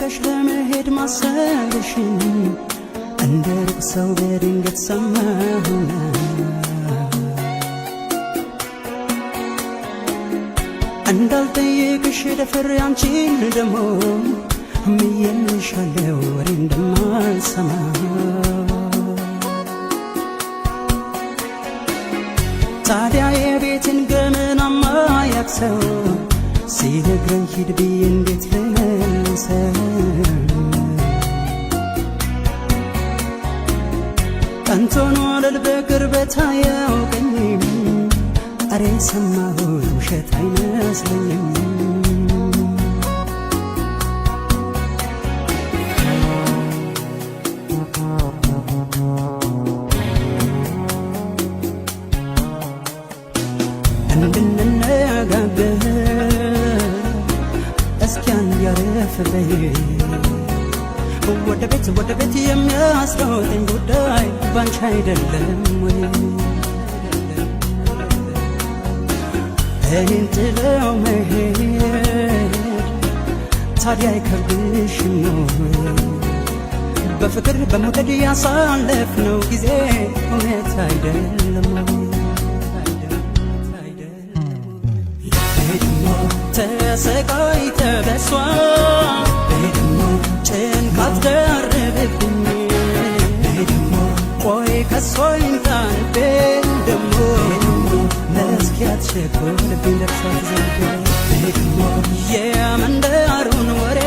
ርቀሽ ለመሄድ ማሰብሽን እንደ ሩቅ ሰው በድንገት ሰማሁና እንዳልጠይቅሽ ደፍሬ አንቺን ደሞ ምዬልሻለሁ ወሬ እንደማልሰማ ታዲያ የቤትን ገመናማ ያክሰው ሲነግረኝ ሂድ ብዬ እንዴት ልመልሰው ቀንቶን ወለል በቅርበት አያውቀኝም አሬ ሰማሁት ውሸት አይመስለኝም እንድንነጋገር እስኪያን ያረፈበይ ወደ ቤት የሚያስሮጠኝ ጉዳይ ባንቺ አይደለም ወይ እኔን ጥለው መሄድ ታዲያ አይከብድሽም ወይ በፍቅር በመውደድ ያሳለፍነው ጊዜ እውነት አይደለም ተሰቃይተ በሷ ጭንቀት ደረበብኝ ቆይ ከሷኝ ታንቤ ደሞ ለስኪያት ሸኮልብኝ ደርሳት ዘንድ የመንደሩን ወሬ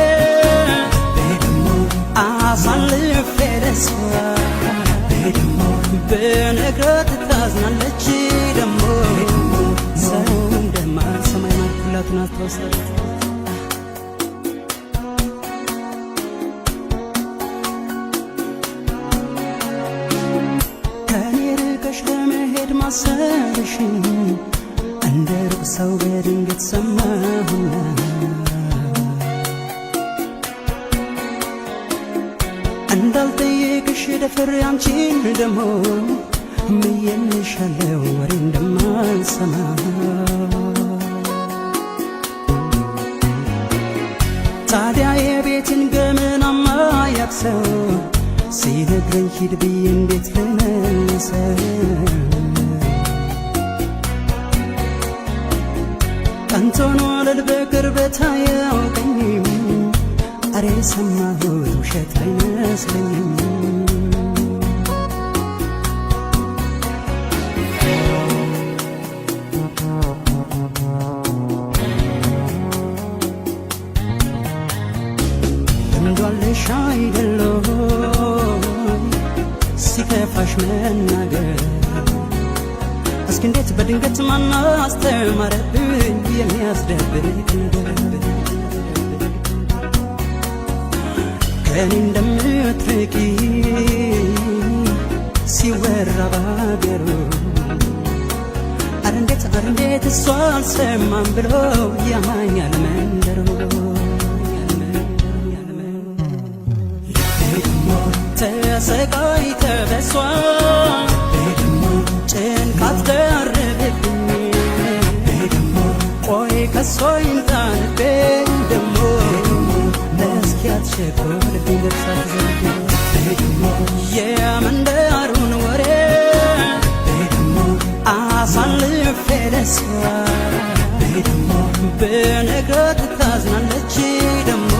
አሳልፌ ለሷ ብነግራት ታዝናለች ደሞ ሰው እንደማልሰማኝ ማልኩላትን አስታውሳለች ለመሄድ ማሰብሽን እንደ ሩቅ ሰው በድንገት ሰማሁና እንዳልጠይቅሽ ደፍሬ አንቺን ደሞ ምዬልሻለሁ ወሬ እንደማልሰማ ታዲያ የቤትን ገመናማ ያክሰው ሲነግረኝ ሂድ ብዬ እንዴት ልመልሰው ቀንቶን ወለል በቅርበት አያውቀኝም አሬ ሰማሁት ውሸት አይመስለኝም ልምዷለሽ አይደለም ሲከፋሽ መናገር እስኪ እንዴት በድንገት ማን አስተማረብኝ የሚያስደብቅ ነገር ከኔ እንደምትርቂ ሲወራ ባገሩ አረ እንዴት እሷ አልሰማም ብሎ ያማኛል መንደሩ ተሰቃይተ በሷ ጭንቀት ደረበብኝ ቆይ ከሷኝ ታንቤ ደሞ ለስኪያት ሸኮልብኝ ደርሳት ዘንድ የመንደሩን ወሬ አሳልፌ ለሷ ብነግራት ታዝናለች ደሞ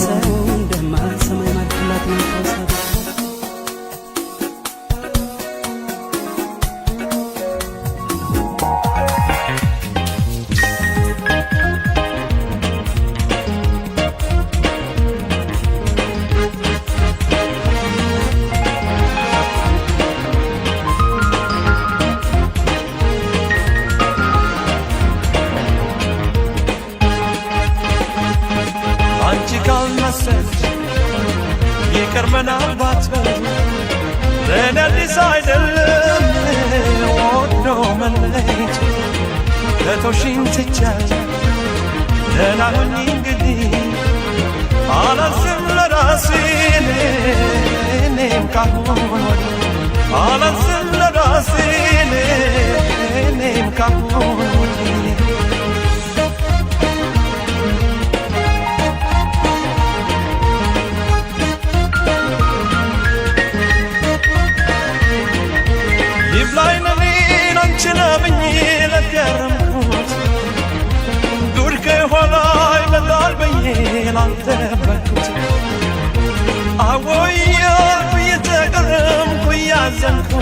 ሰው እንደማልሰማኝ ማልኩላት ነው ምናልባት ለእኔ አዲስ አይደለም ወዶ መለየት ከተውሽኝ ትቻለሁ ደህና ሁኚ እንግዲህ አላስብም ለራሴ እኔም ካሁን ወዲህ አላስብም ለራሴ እኔም ካሁን ወዲህ ላልጠበቅኩት አወያልኩ እየተገረምኩ እያዘንኩ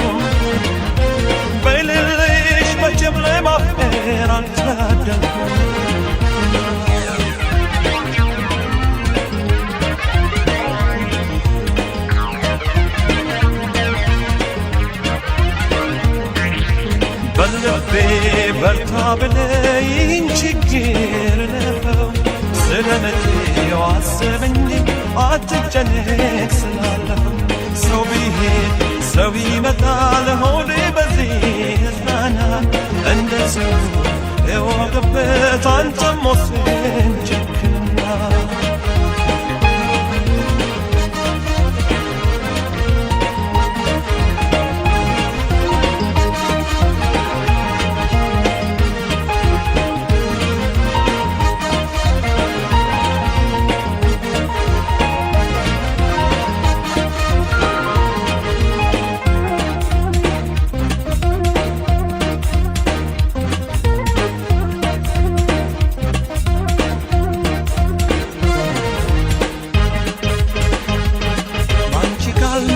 በልልሽ መቼም ለማፍቀር አልታደልኩም በልቤ በርታ ብለኝ ችግር ለፈው ስለመቼው አስበኝ አትጨነቅ ስላለፈው ሰው ቢሄድ ሰው ይመጣል ሆዴ በዚህ እዝናና እንደ ሰው እወቅበት አንተም ወስን ጨክና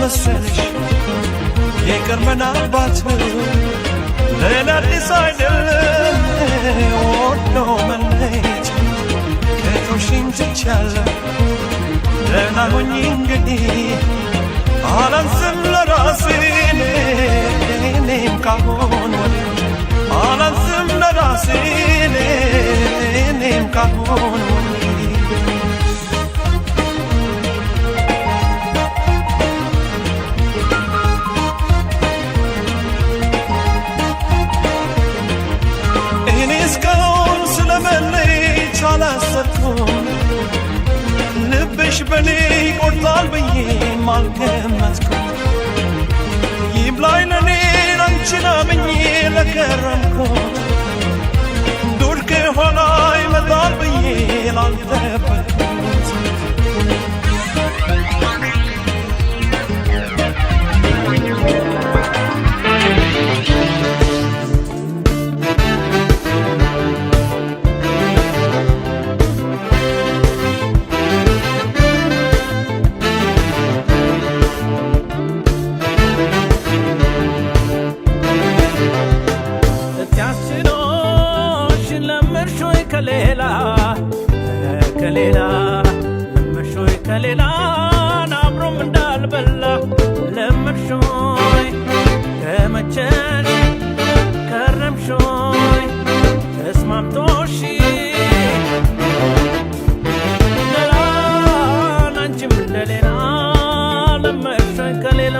መሰለሽ የቀርመን አባት ለእኔ አዲስ አይደለም ወዶ መለየት ከቶሽኝ ትቻለሁ ደህና ሁኚ እንግዲህ አላንስም ለራሴ እኔም ካሁን ወዲህ አላንስም ለራሴ እኔም ካሁን ወዲህ እስካሁን ስለመለየት አላሰብኩም ልብሽ በኔ ይቆርጣል ብዬም አልገመትኩም ይብላኝ ለኔ አንቺን አምኜ ለከረምኩት ዱር ከኋላ ይመጣል ብዬ ላልጠበቅኩት ከሌላ ለመሾይ ከሌላ አብሮም እንዳልበላ ለመሾይ ከመቸሽ ከረምሾይ ተስማምቶሽ ገላን አንቺም እንደሌላ ለመሾይ ከሌላ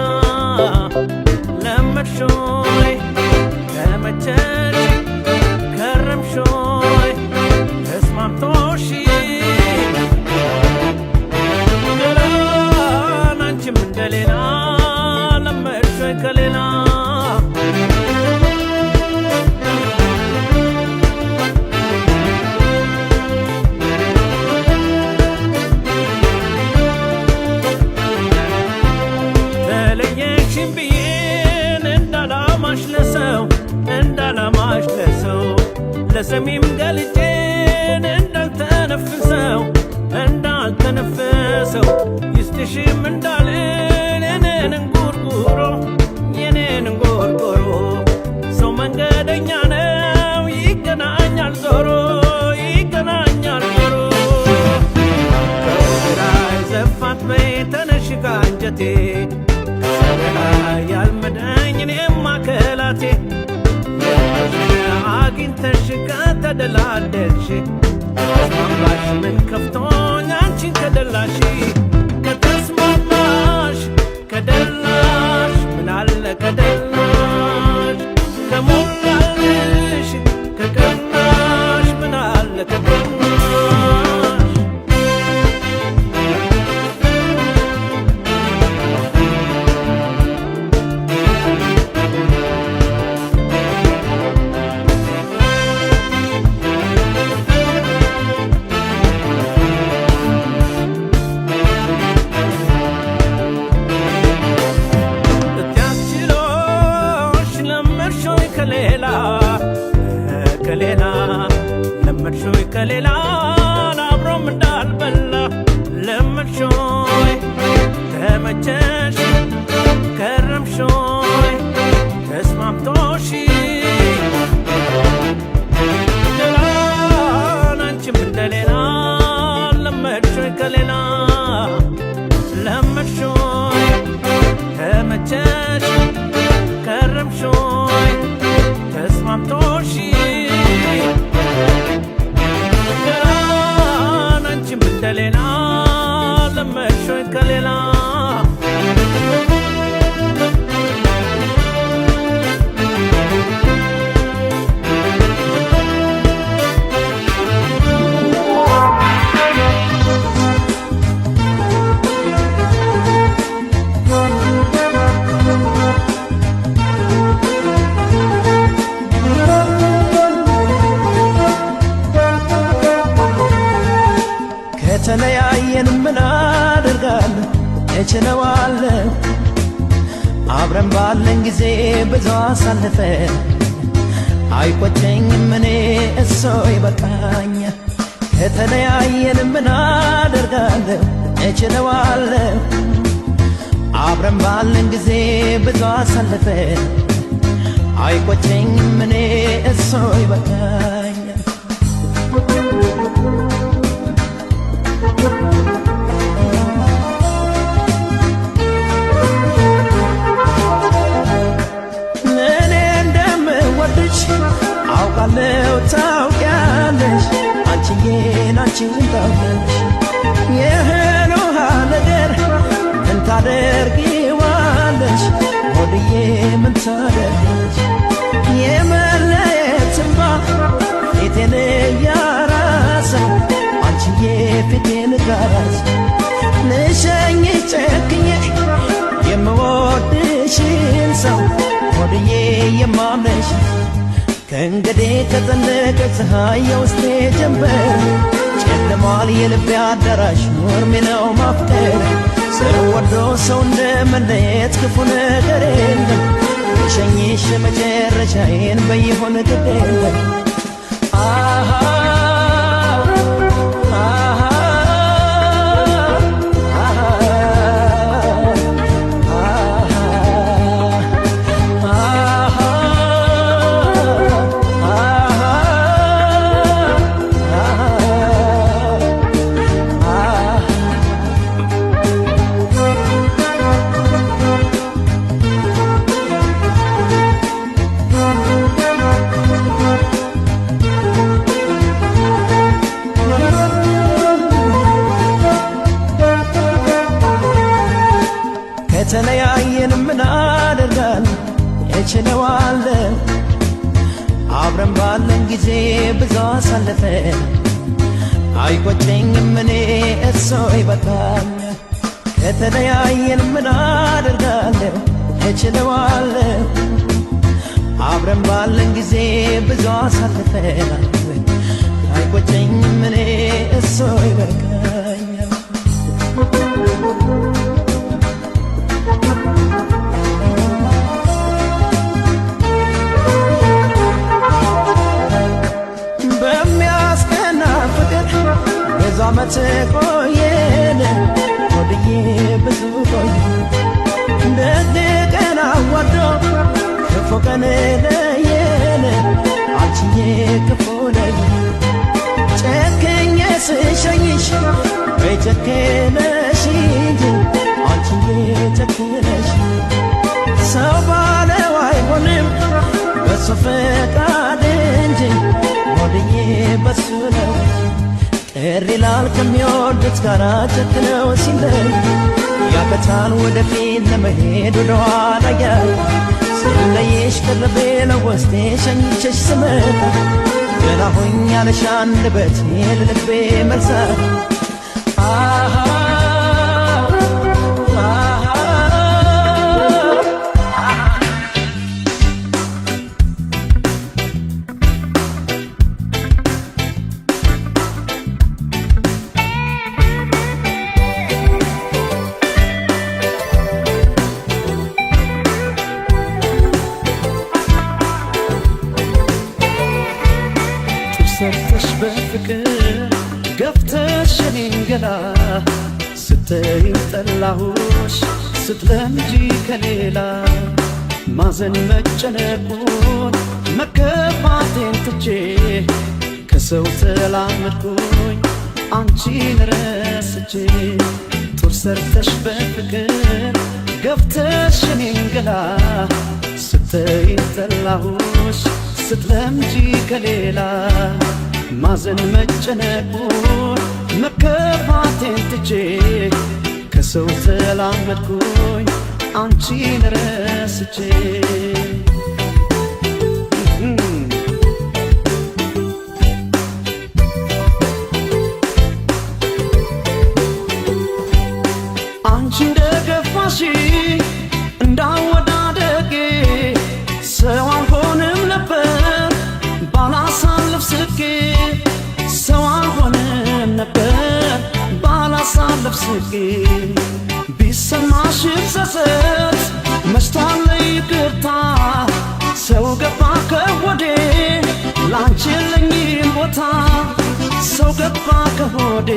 ለመሾይ ከመቸሽ ከረምሾይ ተስማምቶሽ ገላን አንቺም እንደሌላ ለመሾይ ከሌላ ተለየሽኝ ብዬን እንዳላማሽ ለሰው እንዳላማሽ ለሰው ለሰሚም ገልጬን እንዳልተነፍሰው እንዳልተነፈሰው ይስጥሽም እንዳልን የኔን እንጉርጉሮ የኔን እንጉርጉሮ ሰው መንገደኛ ነው ይገናኛል ዞሮ ይገናኛል ዞሮ ከግራይ ዘፋት በይ ተነሽ ከአንጀቴ ከሰላይ ያልመደኝ እኔም አከላቴ አግኝተሽ ከተደላደልሽ ተስማማሽ ምን ከፍቶኝ አንቺን ከደላሽ ከተስማማሽ ከደላሽ ምን አለ ከደላሽ ከሞላልሽ ከቀናሽ ምን አለ ከቀናሽ ለመድሾይ ተመቸሽ ከረምሾይ ተስማምቶሽ ሌላን አንቺም እንደሌላ ለመድሾይ ከሌላ ለመድሾይ ተመቸሽ ከረምሾይ ተስማምቶሽ ሌላን አንቺም እንደሌላ ለመድሾይ ከሌላ ከተለያየን ምን አደርጋለሁ እችለዋለሁ አብረን ባለን ጊዜ ብዙ አሳልፈን አይቆጨኝም እኔ እሱ ይበቃኛል ከተለያየን ምን አደርጋለሁ እችለዋለሁ አብረን ባለን ጊዜ ብዙ አሳልፈን አይቆጨኝም እኔ እሱ ይበቃኛል አውቃለሁ ታውቂያለሽ አንቺዬን አንቺን ታውቂያለሽ ይህን ውሃ ነገር ምን ታደርጊዋለሽ ሆድዬ ምን ታደርጊያለሽ የመለየት እንባ ፊቴን እያራሰው አንቺዬ ፊቴን ጋራሰ ልሸኝሽ ጨክኜ የምወድሽን ሰው ሆድዬ የማምነሽ ከእንግዲህ ከጠለቀ ፀሐይ የውስጤ ጀንበር ጨልሟል የልቤ አዳራሽ ኖርሜ ነው ማፍቀር ሰው ወዶ ሰው እንደ መለየት ክፉ ነገር የለም ሸኝሽ መጨረሻዬን በይሆን ግድ የለም ከተለያየን ምን አደርጋለሁ እችለዋለሁ አብረን ባለን ጊዜ ብዙ አሳልፈን አይቆጨኝም እኔ እሱ ይበቃኛል ከተለያየን ምን አደርጋለሁ እችለዋለሁ አብረን ባለን ጊዜ ብዙ አሳልፈን አይቆጨኝም እኔ እሱ ይበቃኛል ብዙ ዓመት ቆየን ሆድዬ ብዙ ቆየን ደግ ቀን አዋዶ ክፉ ቀን ለየን አንቺዬ ክፉ ለየን ጨክኜ ስሸኝሽ ወይ ጨክነሽ እንጂ አንቺዬ ጨክነሽ ሰው ባለው አይሆንም በሱ ፈቃድ እንጂ ሆድዬ በሱ ነው ቅር ይላል ከሚወዱት ጋር ጨክነው ሲለይ ያቀታል ወደፊት ለመሄድ ወደኋላ ያል ስለየሽ ቅርቤ ለውስጤ ሸኝቼሽ ስመጣ ገና ሆኛለሽ አንደበቴ ለልቤ መርሳት ሰርተሽ በፍቅር ገፍተሽ እኔን ገላ ስትይኝ ጠላሁሽ ስትለምጂ ከሌላ ማዘን መጨነቁን መከፋቴን ትቼ ከሰው ተላመድኩኝ አንቺን ረስቼ ጦር ሰርተሽ በፍቅር ገፍተሽ እኔን ገላ ስትይኝ ጠላሁሽ ስትለምጂ ከሌላ ማዘን መጨነቁን መከፋቴን ትቼ ከሰው ተላመድኩኝ አንቺን ረስቼ አንቺ እንደገፋሽ እንዳወዳደጌ ሰው አልሆንም ነበር ባላሳልፍ ስቄ ሰው አልሆንም ነበር ባላሳልፍ ስቄ ቢሰማሽም ጸጸት መሽቷል ይቅርታ ሰው ገባ ከሆዴ ላንቺ የለኝም ቦታ ሰው ገባ ከሆዴ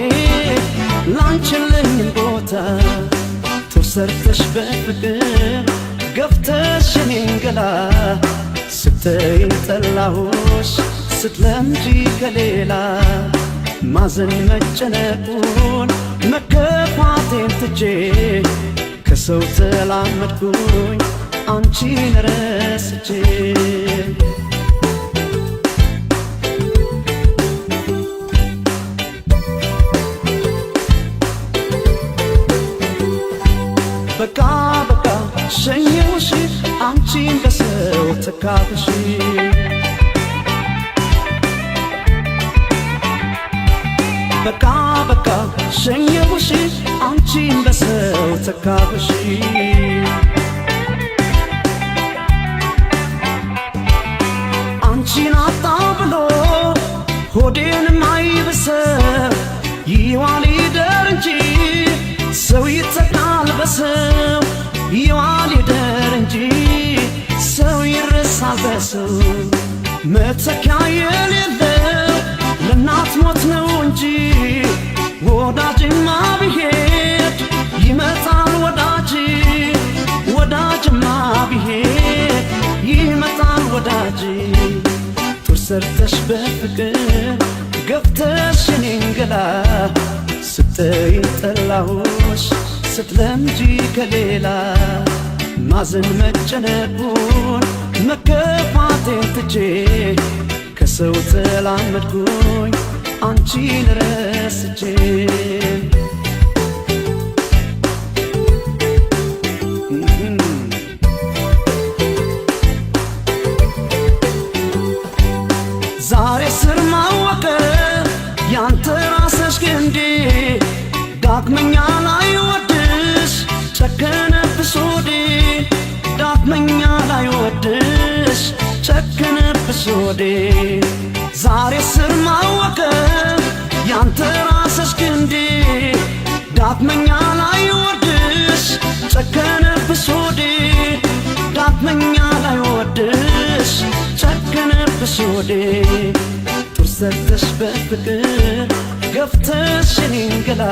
ላንቺ የለኝም ቦታ ጦር ሰርተሽ በፍቅር ገፍተሽ እኔን ገላ ስትይኝ ጠላሁሽ ስትለምጂ ከሌላ ማዘን መጨነቁን መከፋቴን ትቼ ከሰው ተላመድኩኝ አንቺን ረስቼ በቃ በቃ ሸኘሁሽ አንቺን በሰው ተካፍሽ በቃ በቃ ሸኘሁሽ አንቺን በሰው ተካፍሽ አንቺን አጣ ብሎ ሆዴን ማይብሰው ይዋል ይደር እንጂ ሰው ይተካል በሰው ይዋል ይደር እንጂ ሰው ይረሳል በሰው መተኪያ የሌለው ለእናት ሞት ነው እንጂ ወዳጅማ ቢሄድ ይመጣል ወዳጅ ወዳጅማ ቢሄድ ይመጣል ወዳጅ ጦር ሰርተሽ በፍቅር ገፍተሽ እኔን ገላ ስትይኝ ጠላሁሽ ስትለምጂ ከሌላ ማዘን መጨነቁን መከፋቴን ትቼ ከሰው ተላመድኩኝ አንቺን ረስቼ ዛሬ ስር ማወቀ ያንተ ራስሽ ግንዴ ዳግመኛ ላይ ወድሽ ጨከነብሽ ሆዴ ዳግመኛ ላይ ወድሽ ጨከነብሽ ሆዴ ዛሬ ስር ማወቀ ያንተ ራስሽ ግንዴ ዳግመኛ ላይ ወድሽ ጨከነብሽ ሆዴ ዳግመኛ ላይ ወድሽ ጨከነብሽ ሆዴ ጦር ሰርተሽ በፍቅር ገፍተሽ እኔን ገላ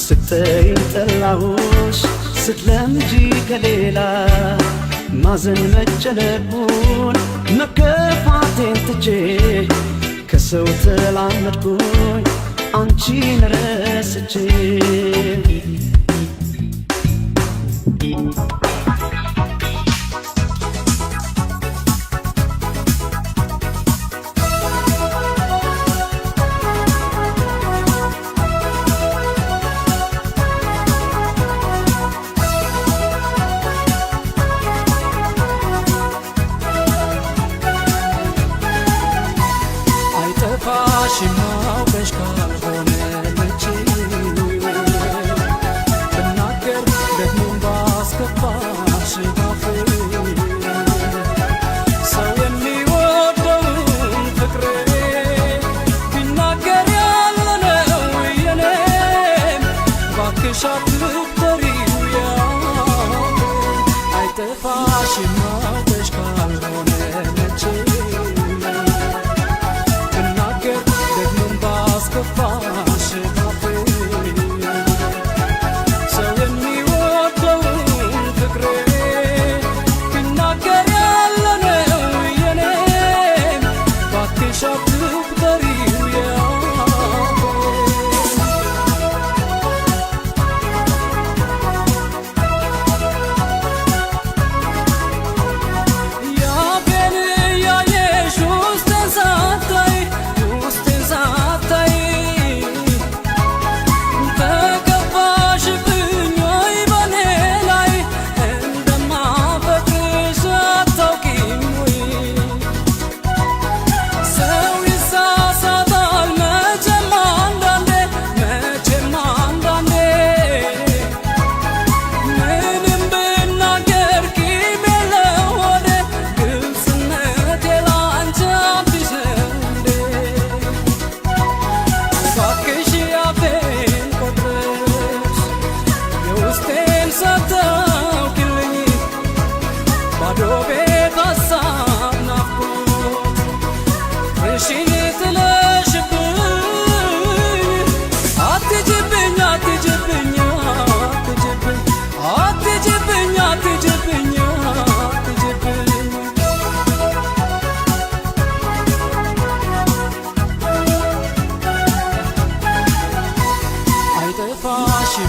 ስትይኝ ጠላሁሽ ስትለምጂ ከሌላ ማዘን መጨነቁን መከፋቴን ትቼ ከሰው ተላመድኩኝ አንቺን ረስቼ አይጠፋሽም አውቀሽ ካልሆነ መቼ ብናገር ደግሞ ባስከፋሽ ባፌ ሰው የሚወደውን ፍቅሬ ቢናገር ያለነው የኔም ባክሽ አትፍሪው ያው አይጠፋሽም አውቀሽ ካልሆነ መቼ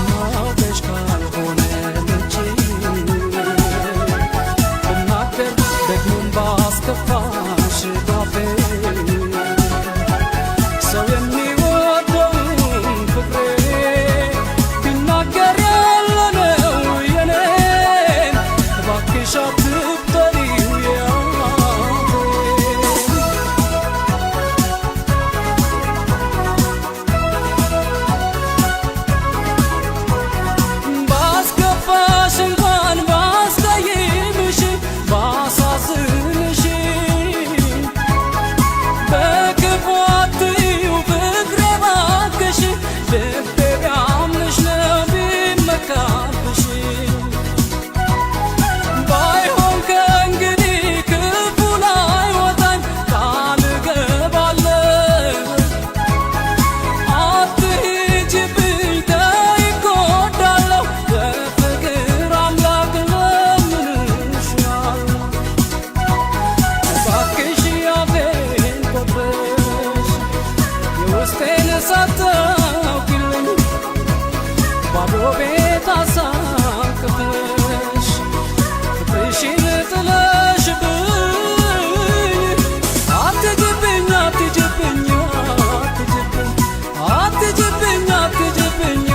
ማውቀሽ ካልሆነ ልጅ ብናገር ደግሞም ባስከፋሽ ባፌ ሰው የሚወደውን ፍቅሬ ቢናገር ያለነው የኔን እባክሽ አትቁጠሪው ባስከፋሽ እንኳን ባስቀይምሽ ባሳዝንሽ በክፉ አትይው ፍቅሬ እባክሽ ልቤ ቢያምንሽ ነው ቢመካብሽ ባይሆን ከእንግዲህ ክፉ ላይወጣኝ ቃል እገባለሁ አትሂጂብኝ ተይ እጎዳለሁ በፍቅር አምላክ እለምንሻለሁ እባክሽ አፌን ቆርጠሽ የውስጤን ሳታውቂልኝ ባዶ ቤት አሳቅፈሽ ፍቅርሽን ጥለሽብኝ አትሂጂብኝ አትሂጂብኝ አትሂጂብኝ አትሂጂብኝ አትሂጂብኝ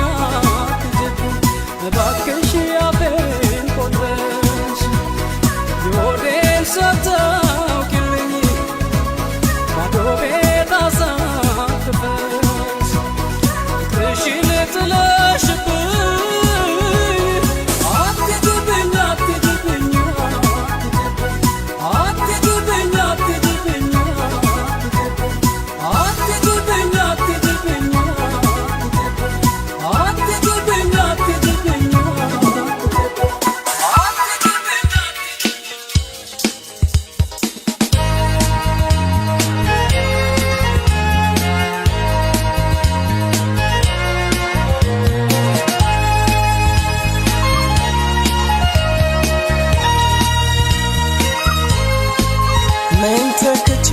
እባክሽ አፌን ቆርጠሽ የሆዴን ሳታውቂልኝ ባዶ ቤት አሳቅፈሽ ፍቅርሽን ጥለሽብኝ አትሂጂብኝ አትሂጂብኝ አትሂጂብኝ አትሂጂብኝ አትሂጂብኝ አትሂጂብኝ አትሂጂብኝ አትሂጂብኝ ምን ተክቼ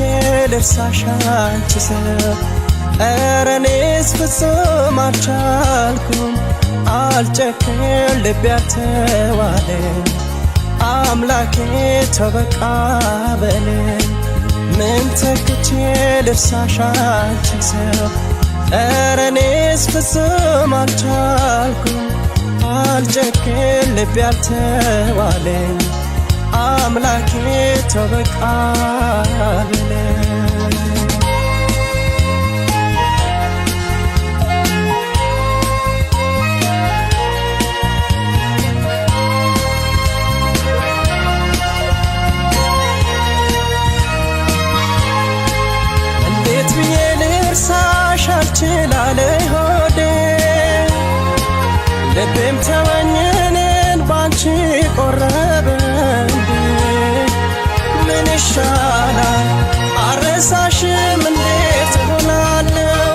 ልርሳሽ አንቺ ሰው ኧረ እኔስ ፍጹም አልቻልኩም አልጨክን ልቤ አልተዋለም አምላኬ ተው በቃ በለኝ ምን ተክቼ ልርሳሽ አንቺ ሰው ኧረ እኔስ ፍጹም አልቻልኩም አልጨክን ልቤ አልተዋለም አምላኬ ተው በቃ በለኝ እንዴት ብዬ ልርሳሽ አልችላለ ሆዴ ልቤም ተወኝንን ባንቺ ቆረበ እንዴ ምን ይሻላል አረሳሽም እንዴት እሆናለሁ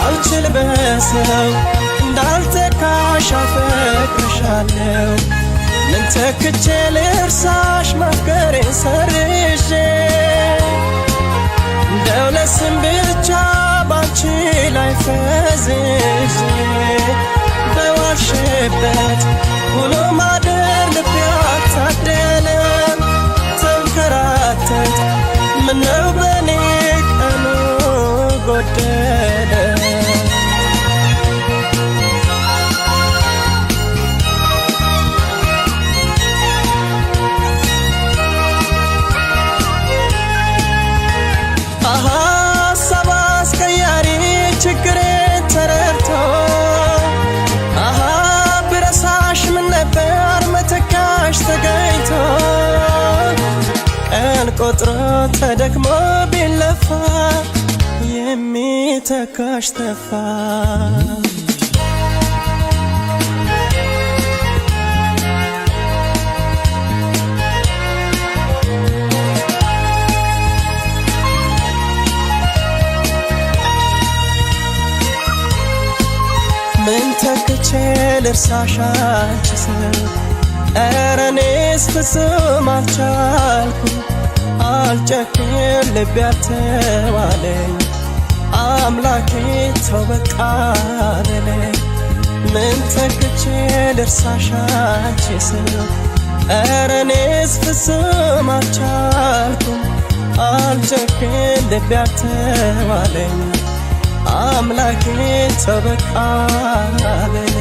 አልችል በሰው እንዳልተካሽ አፈቅርሻለሁ ምን ተክቼ ልርሳሽ ማፍቀሬን ሰርዤ እንደው ለስም ብቻ ባንቺ ላይ ፈዝዤ በዋልሽበት ውሎ ማደር ልቤ አልታደለም ተንከራተት ምነው በኔ ቀኑ ጎደለ ሀሳብ አስቀያሪ ችግሬን ተረድቶ ብረሳሽ ምን ነበር መተካሽ ተገኝቶ ቀን ቆጥሮ ተደክሞ ቢለፋ የሚተካሽ ተፋ ምን ተክቼ ልርሳሽ አንቺ ሰው ኧረ እኔስ ፍጹም አልቻልኩም አልጨክን ልቤ አልተዋለኝ አምላኬ ተው በቃ በለኝ ምን ተክቼ ልርሳሽ አንቺ ሰው ኧረ እኔስ ፍጹም አልቻልኩም አልጨክን ልቤ አልተዋለኝ አምላኬ ተው በቃ በለኝ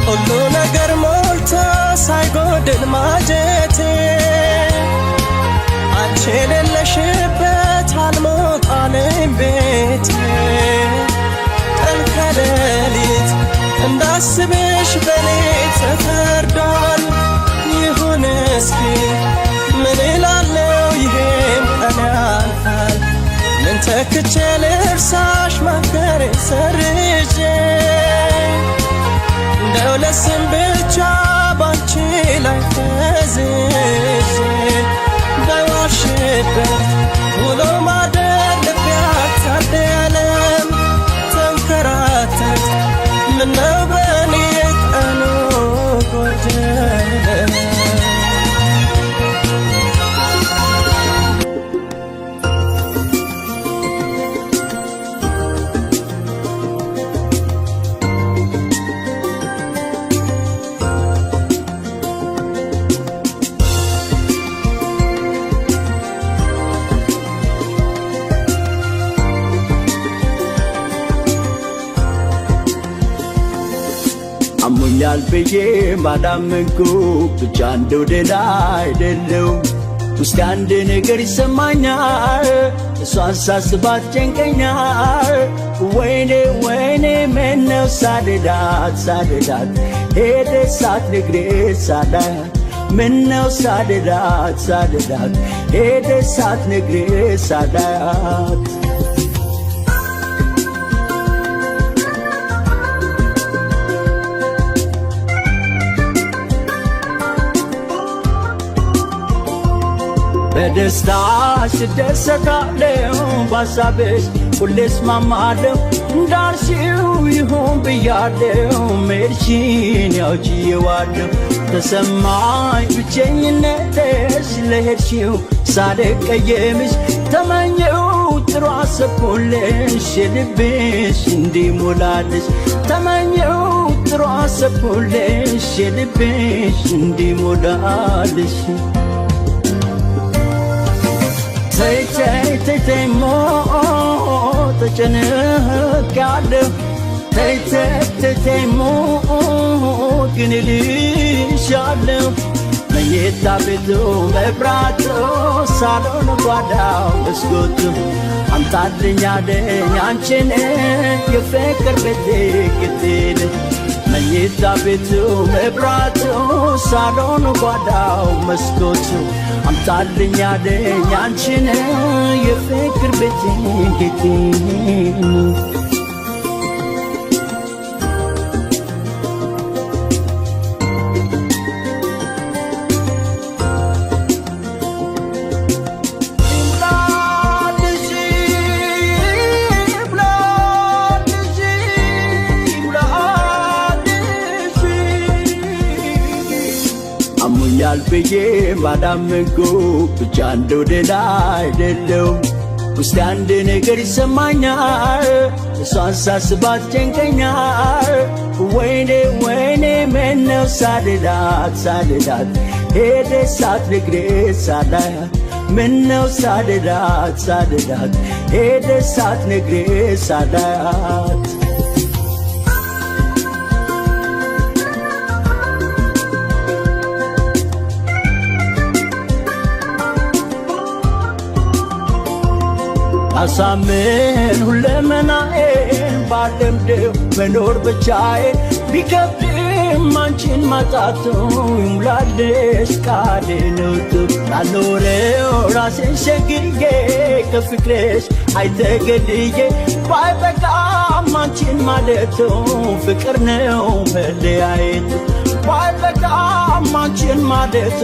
ሁሉ ነገር ሞልቶ ሳይጎድል ማጀቴ አንቺ የሌለሽበት አልሞት አለኝ ቤቴ ቀን ከሌሊት እንዳስብሽ በኔ ተፈርዷል ይሁን እስኪ ምን እላለሁ ይሄም ቀን ያልፋል ምን ተክቼ ልርሳሽ ማፍቀሬ ሰርዤ እንደው ለስም ብቻ ባንቺ ላይ ፈዝዤ በዋሽበት ውሎ ማደር ልቤ አታደለም ተንከራተት ምነው በኔ ቀኑ ጎደለ አሞኛል ብዬ ባላመንኩ ብቻ እንደው ደህና አይደለሁም ውስጥ አንድ ነገር ይሰማኛል እሷን ሳስባት ጨንቀኛል ወይኔ ወይኔ ምነው ሳደዳት ሳደዳት ሄደ ሳትነግሬ ሳላያት ምነው ሳደዳት ሳደዳት ሄደ ሳትነግሬ ሳላያት በደስታሽ እደሰታለሁ ባሳብሽ ሁሌ እስማማለሁ እንዳልሽው ይሁን ብያለሁ መሄድሽን ያውጅዋለሁ ተሰማኝ ብቸኝነትሽ ለሄድሽው ሳልቀየምሽ ተመኘው ጥሩ አሰብኩልሽ የልብሽ እንዲሞላልሽ ተመኘው ጥሩ አሰብኩልሽ የልብሽ እንዲሞላልሽ ተይ ተይ ተይ ተይ ሞት ተጨንቄያለሁ ተይ ተይ ተይ ተይ ሞት ግን እልሻለሁ መኝታ ቤቱ መብራቱ ሳሎን ጓዳው መስኮቱ አምጣልኝ አለኝ አንቺን የፍቅር ቤቴ ግድል መኝታ ቤቱ መብራቱ ሳሎን ጓዳው መስኮቱ አምጣልኝ አለኝ አንቺን የፍቅር ቤቴ ግድል አሞኛል ብዬ ባላመንኩ ብቻ እንደው ደህና አይደለሁም ውስጥ አንድ ነገር ይሰማኛል እሷን ሳስባት ጨንቀኛል ወይኔ ወይኔ ምነው ሳደዳት ሳደዳት ሄደ ሳትነግሬ ሳላያት ምነው ሳደዳት ሳደዳት ሄደ ሳትነግሬ ሳላያት አሳምን ሁለመናዬን ባለምደው መኖር ብቻዬን ቢከብድም አንቺን ማጣቱ ይሙላልሽ ቃሌ ነው ላልኖረው ራሴን ሸግዬ ከፍቅርሽ አይተገድዬ ባይበቃም አንቺን ማለቱ ፍቅር ነው መለያየቱ ባይበቃም አንቺን ማለቱ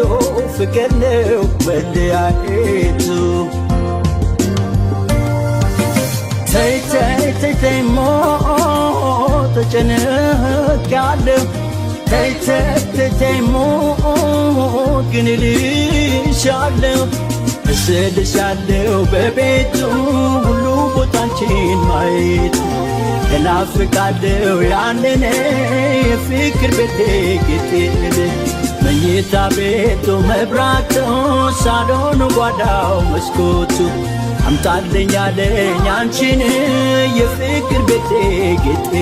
ፍቅር ነው መለያየቱ ተይ ተይ ተይ ተይ ሞት ተጨንቄያለሁ ተይ ተይ ተይ ሞት ግን እልሻለሁ እስልሻለሁ በቤቱ ሁሉ ቦታንቺን ማየት እናፍቃለሁ ያንን የፍቅር ቤቴ ጌጤን መኝታ ቤቱ መብራቱ ሳሎኑ ጓዳው መስኮቱ አምጣልኝ አለኝ አንቺን የፍቅር ቤቴ ጌጤ